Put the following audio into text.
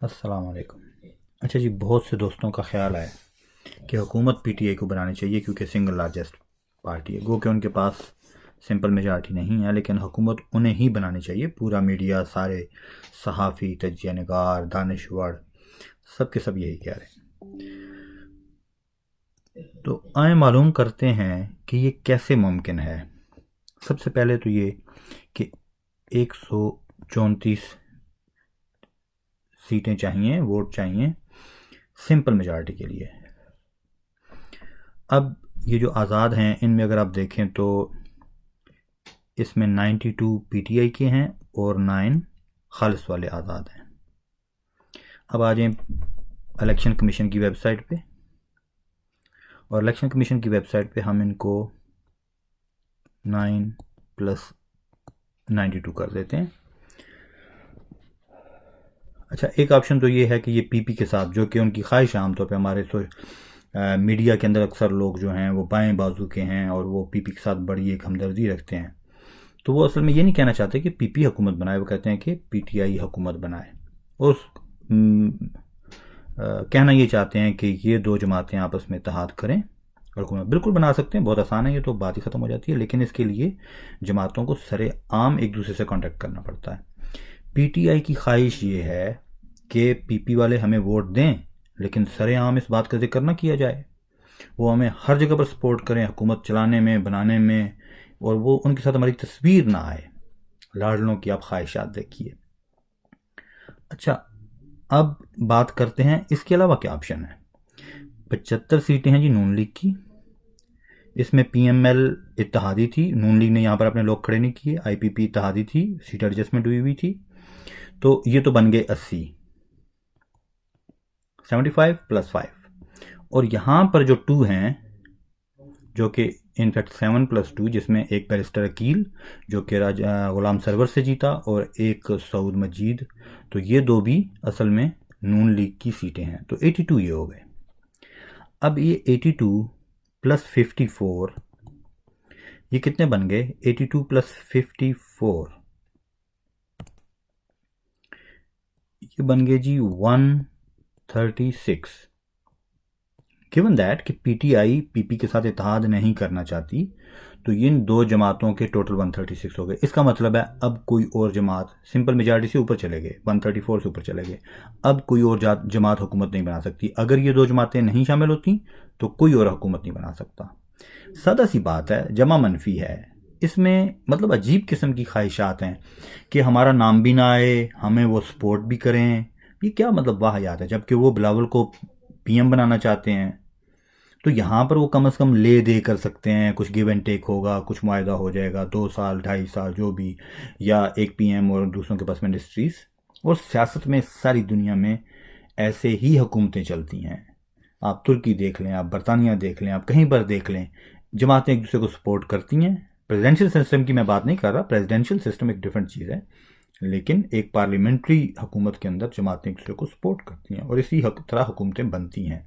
अस्सलाम वालेकुम। अच्छा जी, बहुत से दोस्तों का ख्याल है कि हुकूमत पीटीआई को बनानी चाहिए क्योंकि सिंगल लार्जेस्ट पार्टी है। गो कि उनके पास सिंपल मेजॉरिटी नहीं है, लेकिन हुकूमत उन्हें ही बनानी चाहिए। पूरा मीडिया, सारे सहाफ़ी, तज्ज़िया निगार, दानिशवर, सब के सब यही कह रहे हैं। तो आए मालूम करते हैं कि ये कैसे मुमकिन है। सबसे पहले तो ये कि 134 सीटें चाहिए, वोट चाहिए सिंपल मेजॉरिटी के लिए। अब ये जो आज़ाद हैं, इनमें अगर आप देखें तो इसमें 92 पीटीआई के हैं और 9 खालिस वाले आज़ाद हैं। अब आ जाएं इलेक्शन कमीशन की वेबसाइट पे, और इलेक्शन कमीशन की वेबसाइट पे हम इनको 9 + 92 कर देते हैं। अच्छा, एक ऑप्शन तो ये है कि ये पीपी के साथ, जो कि उनकी ख्वाहिश है, आमतौर पे हमारे मीडिया के अंदर अक्सर लोग जो हैं वो बाएं बाजू के हैं और वो पीपी के साथ बड़ी एक हमदर्दी रखते हैं। तो वो असल में ये नहीं कहना चाहते कि पीपी हुकूमत बनाए, वो कहते हैं कि पीटीआई हुकूमत बनाए। और कहना ये चाहते हैं कि ये दो जमातें आपस में इत्तेहाद करें और हुकूमत बिल्कुल बना सकते हैं। बहुत आसान है, ये तो बात ही ख़त्म हो जाती है। लेकिन इसके लिए जमातों को सरेआम एक दूसरे से कॉन्टेक्ट करना पड़ता है। पीटीआई की ख्वाहिश ये है कि पीपी वाले हमें वोट दें, लेकिन सरेआम इस बात का जिक्र ना किया जाए। वो हमें हर जगह पर सपोर्ट करें, हुकूमत चलाने में, बनाने में, और वो उनके साथ हमारी तस्वीर ना आए। लाडलों की आप ख्वाहिशात देखिए। अच्छा, अब बात करते हैं इसके अलावा क्या ऑप्शन है। 75 सीटें हैं जी नून लीग की। इसमें पीएमएल इत्तेहादी थी, नून लीग ने यहाँ पर अपने लोग खड़े नहीं किए। आईपीपी इत्तेहादी थी, सीट एडजस्टमेंट हुई थी। तो ये तो बन गए 80, 75 + 5। और यहाँ पर जो 2 हैं, जो कि इनफैक्ट 7 + 2, जिसमें एक बैरिस्टर अकील जो कि गुलाम सरवर से जीता और एक सऊद मजीद, तो ये दो भी असल में नून लीग की सीटें हैं। तो 82 ये हो गए। अब ये 82 + 54, ये कितने बन गए? 82 + 54, ये बन गए जी 136। गिवन दैट कि पीटीआई पीपी के साथ इत्तेहाद नहीं करना चाहती, तो इन दो जमातों के टोटल 136 हो गए। इसका मतलब है अब कोई और जमात सिंपल मेजॉरिटी से ऊपर चले गए, 134 से ऊपर चले गए। अब कोई और जमात हुकूमत नहीं बना सकती। अगर ये दो जमातें नहीं शामिल होती तो कोई और हुकूमत नहीं बना सकता। सादा सी बात है, जमा मनफी है। इसमें मतलब अजीब किस्म की ख्वाहिशात हैं कि हमारा नाम भी ना आए, हमें वो सपोर्ट भी करें। ये क्या मतलब वाहियात है, जबकि वो बिलावल को पीएम बनाना चाहते हैं। तो यहाँ पर वो कम से कम ले दे कर सकते हैं, कुछ गिव एंड टेक होगा, कुछ मुआहदा हो जाएगा, 2 साल 2.5 साल जो भी, या एक पीएम और दूसरों के पास मिनिस्ट्रीज। और सियासत में सारी दुनिया में ऐसे ही हुकूमतें चलती हैं। आप तुर्की देख लें, आप बरतानिया देख लें, आप कहीं पर देख लें, जमातें एक दूसरे को सपोर्ट करती हैं। प्रेसिडेंशियल सिस्टम की मैं बात नहीं कर रहा, प्रेसिडेंशियल सिस्टम एक डिफरेंट चीज़ है, लेकिन एक पार्लियामेंट्री हुकूमत के अंदर जमातें एक दूसरे को सपोर्ट करती हैं और इसी तरह हुकूमतें बनती हैं।